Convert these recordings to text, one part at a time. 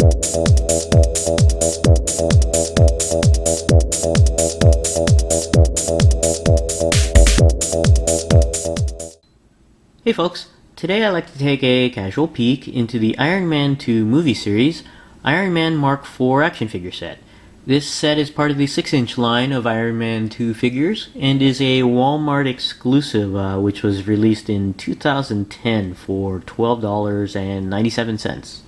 Hey folks, today I'd like to take a casual peek into the Iron Man 2 movie series, Iron Man Mark IV action figure set. This set is part of the 6-inch line of Iron Man 2 figures and is a Walmart exclusive which was released in 2010 for $12.97.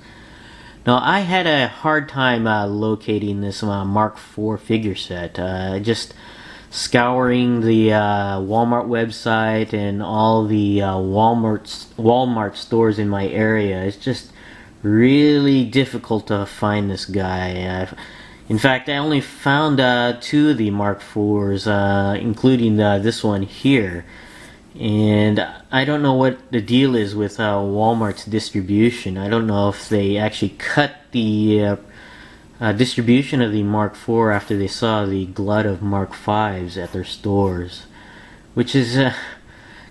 Now I had a hard time locating this Mark IV figure set. Just scouring the Walmart website and all the Walmart stores in my area. It's just really difficult to find this guy. In fact, I only found 2 of the Mark IVs, including this one here. And I don't know what the deal is with Walmart's distribution. I don't know if they actually cut the distribution of the Mark IV after they saw the glut of Mark Vs at their stores, which is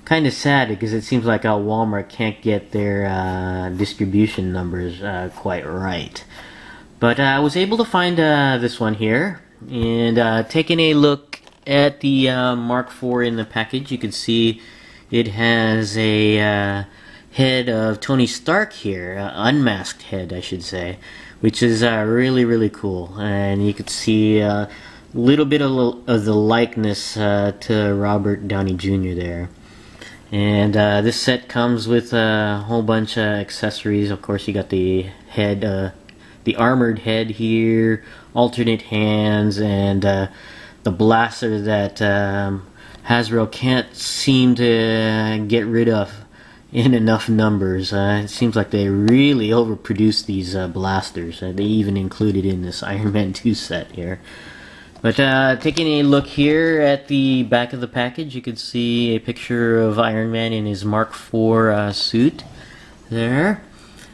kind of sad because it seems like Walmart can't get their distribution numbers quite right. But I was able to find this one here, and taking a look at the Mark IV in the package, you can see it has a head of Tony Stark here, unmasked head I should say, which is really cool. And you could see a little bit of the likeness to Robert Downey Jr. there. And this set comes with a whole bunch of accessories. Of course, you got the head, the armored head here, alternate hands, and the blaster that Hasbro can't seem to get rid of in enough numbers. It seems like they really overproduced these blasters. They even included in this Iron Man 2 set here. But taking a look here at the back of the package, you can see a picture of Iron Man in his Mark IV suit there.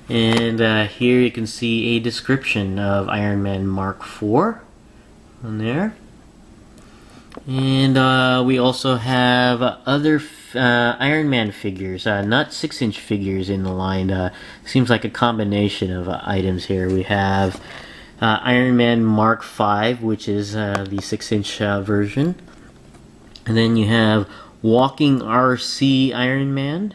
And here you can see a description of Iron Man Mark IV on there. And we also have other Iron Man figures, not 6-inch figures in the line. Seems like a combination of items here. We have Iron Man Mark V, which is the 6-inch version. And then you have Walking RC Iron Man.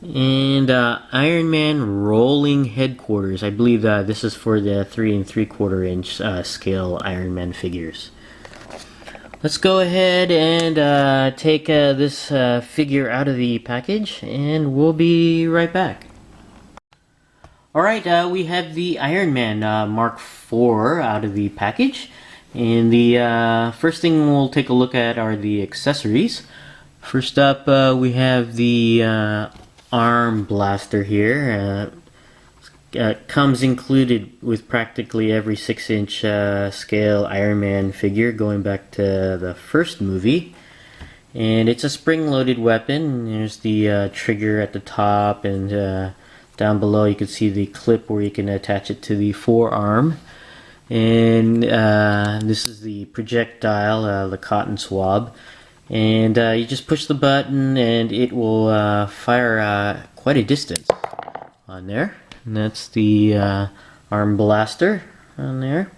And Iron Man Rolling Headquarters. I believe this is for the 3 3/4 inch scale Iron Man figures. Let's go ahead and take this figure out of the package, and we'll be right back. Alright, we have the Iron Man Mark IV out of the package, and the first thing we'll take a look at are the accessories. First up, we have the arm blaster here. Comes included with practically every 6-inch scale Iron Man figure going back to the first movie. And it's a spring-loaded weapon. There's the trigger at the top, and down below you can see the clip where you can attach it to the forearm. And this is the projectile, the cotton swab. And you just push the button and it will fire quite a distance on there. And that's the arm blaster on there.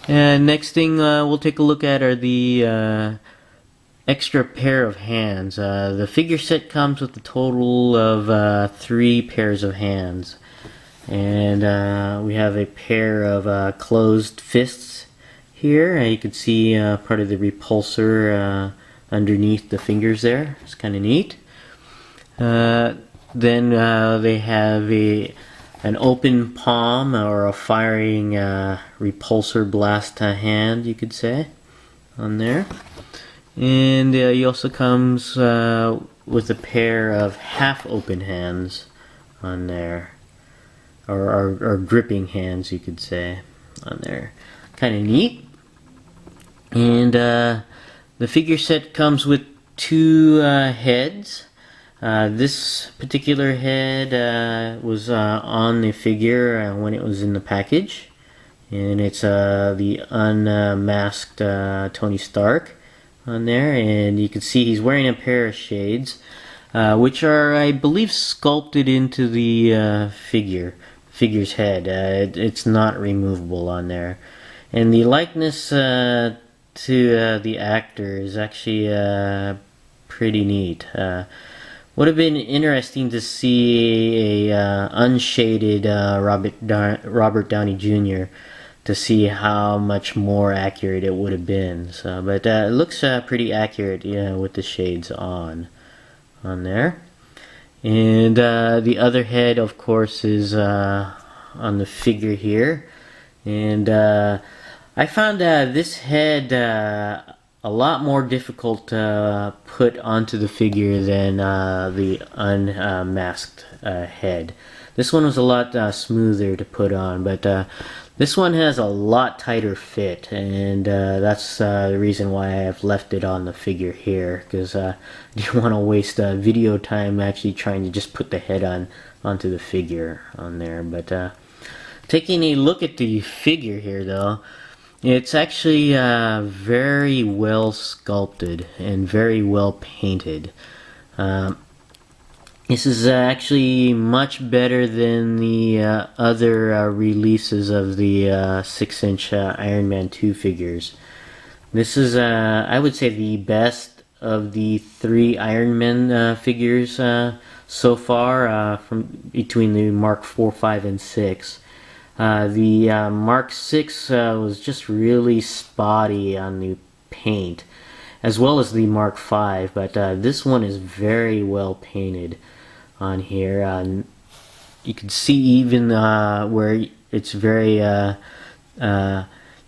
And next thing we'll take a look at are the extra pair of hands. The figure set comes with a total of 3 pairs of hands. And we have a pair of closed fists here. You can see part of the repulsor underneath the fingers there. It's kind of neat. Then they have an open palm, or a firing repulsor blast hand, you could say, on there. And he also comes with a pair of half-open hands on there, or gripping hands, you could say, on there. Kind of neat. And the figure set comes with 2 heads. This particular head was on the figure when it was in the package, and it's the unmasked Tony Stark on there, and you can see he's wearing a pair of shades, which are, I believe, sculpted into the figure. figure's head. It's not removable on there, and the likeness to the actor is actually pretty neat. Would have been interesting to see a unshaded Robert Downey Jr. to see how much more accurate it would have been. So, but it looks pretty accurate, with the shades on there. And the other head, of course, is on the figure here. And I found this head a lot more difficult to put onto the figure than the unmasked head. This one was a lot smoother to put on, but this one has a lot tighter fit, and that's the reason why I've left it on the figure here, because I didn't want to waste video time actually trying to just put the head onto the figure on there. But taking a look at the figure here, though, it's actually very well sculpted and very well painted. This is actually much better than the other releases of the 6-inch Iron Man 2 figures. This is, I would say, the best of the 3 Iron Man figures so far, from between the Mark 4, 5, and 6. The Mark 6 was just really spotty on the paint, as well as the Mark 5, but this one is very well painted on here. You can see even where it's very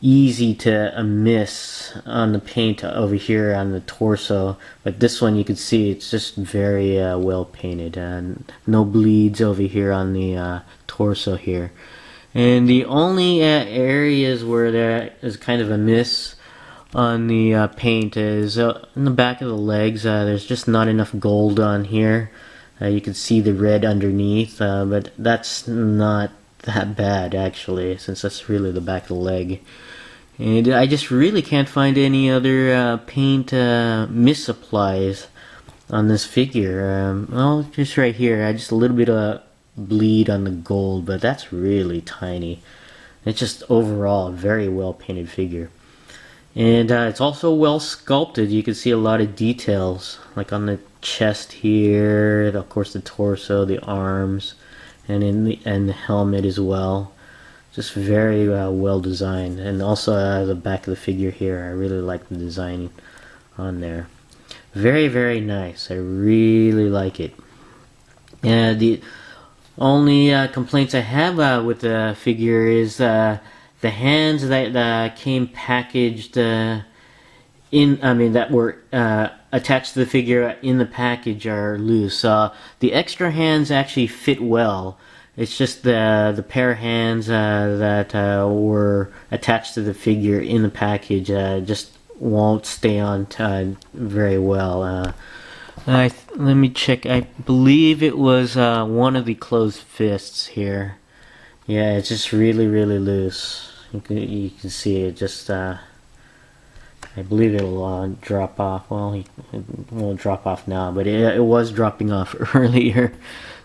easy to miss on the paint over here on the torso, but this one you can see it's just very well painted, and no bleeds over here on the torso here. And the only areas where there is kind of a miss on the paint is in the back of the legs. There's just not enough gold on here. You can see the red underneath, but that's not that bad actually, since that's really the back of the leg. And I just really can't find any other paint misapplies on this figure. Well, just right here, just a little bit of bleed on the gold, but that's really tiny. It's just overall a very well painted figure, and it's also well sculpted. You can see a lot of details, like on the chest here, of course the torso, the arms, and in the helmet as well. Just very well designed, and also the back of the figure here. I really like the design on there. Very, very nice. I really like it. And the only complaints I have with the figure is the hands that came packaged that were attached to the figure in the package are loose. The extra hands actually fit well. It's just the pair of hands that were attached to the figure in the package just won't stay on very well. Let me check. I believe it was one of the closed fists here. Yeah, it's just really, really loose. You can see it just. I believe it'll drop off. Well, it won't drop off now, but it was dropping off earlier.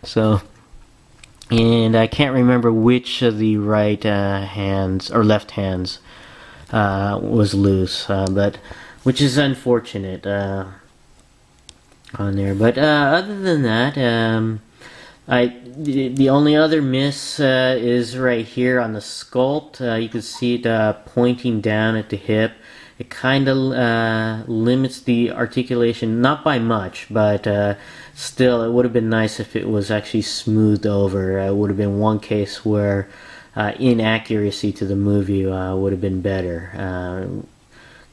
So, and I can't remember which of the right hands or left hands was loose, but which is unfortunate. On there, but other than that, the only other miss is right here on the sculpt. You can see it pointing down at the hip. It kind of limits the articulation, not by much, but still, it would have been nice if it was actually smoothed over. It would have been one case where inaccuracy to the movie would have been better.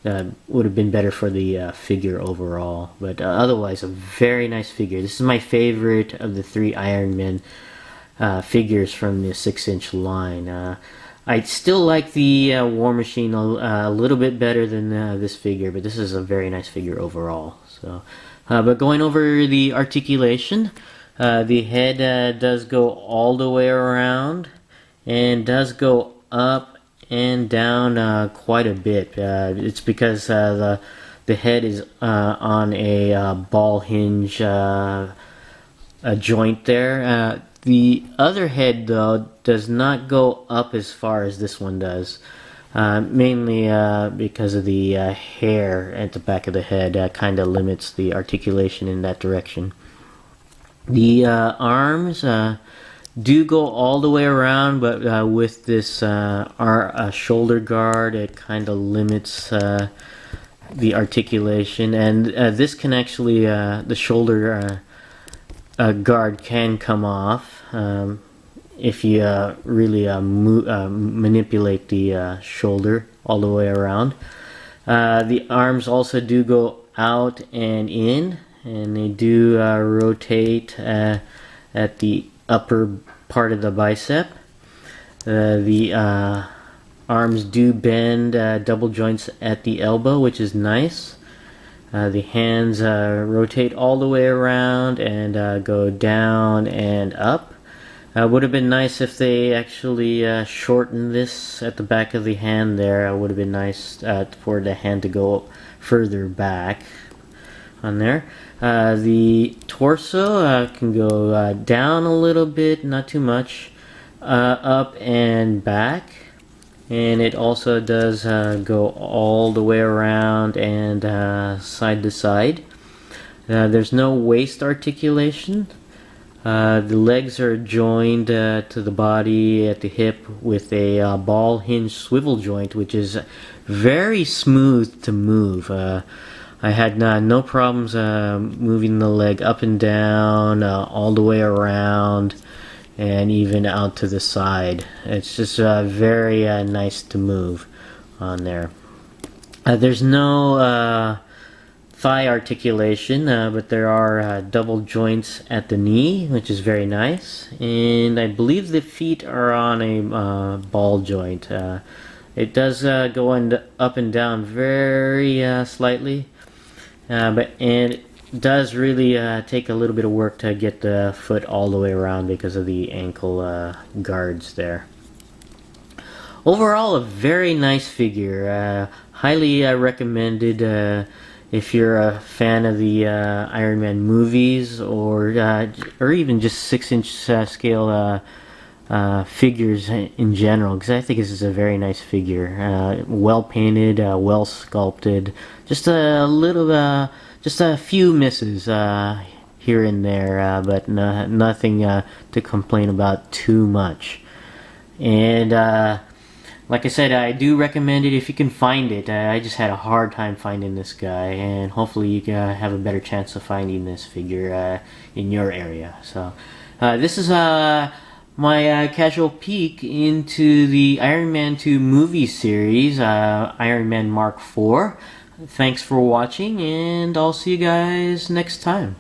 Would have been better for the figure overall, but otherwise a very nice figure. This is my favorite of the 3 Iron Man figures from the 6-inch line. I still like the War Machine a little bit better than this figure, but this is a very nice figure overall. So, but going over the articulation, the head does go all the way around and does go up and down quite a bit. It's because the head is on a ball hinge a joint there. The other head, though, does not go up as far as this one does. Mainly because of the hair at the back of the head kind of limits the articulation in that direction. The arms do go all the way around, but with this shoulder guard, it kind of limits the articulation. And this can actually, the shoulder guard can come off if you really manipulate the shoulder all the way around. The arms also do go out and in, and they do rotate at the upper part of the bicep. The arms do bend double joints at the elbow, which is nice. The hands rotate all the way around and go down and up. Would have been nice if they actually shortened this at the back of the hand there. It would have been nice for the hand to go further back on there. The torso can go down a little bit, not too much, up and back. And it also does go all the way around and side to side. There's no waist articulation. The legs are joined to the body at the hip with a ball hinge swivel joint, which is very smooth to move. I had no problems moving the leg up and down, all the way around, and even out to the side. It's just very nice to move on there. There's no thigh articulation, but there are double joints at the knee, which is very nice. And I believe the feet are on a ball joint. It does go up and down very slightly, and it does really take a little bit of work to get the foot all the way around because of the ankle guards there. Overall, a very nice figure. Highly recommended if you're a fan of the Iron Man movies, or even just 6-inch scale figures in general, because I think this is a very nice figure. Well painted, well sculpted. Just a few misses here and there, but nothing to complain about too much. And like I said, I do recommend it if you can find it. I just had a hard time finding this guy, and hopefully you can have a better chance of finding this figure in your area. So this is my casual peek into the Iron Man 2 movie series, Iron Man Mark IV. Thanks for watching, and I'll see you guys next time.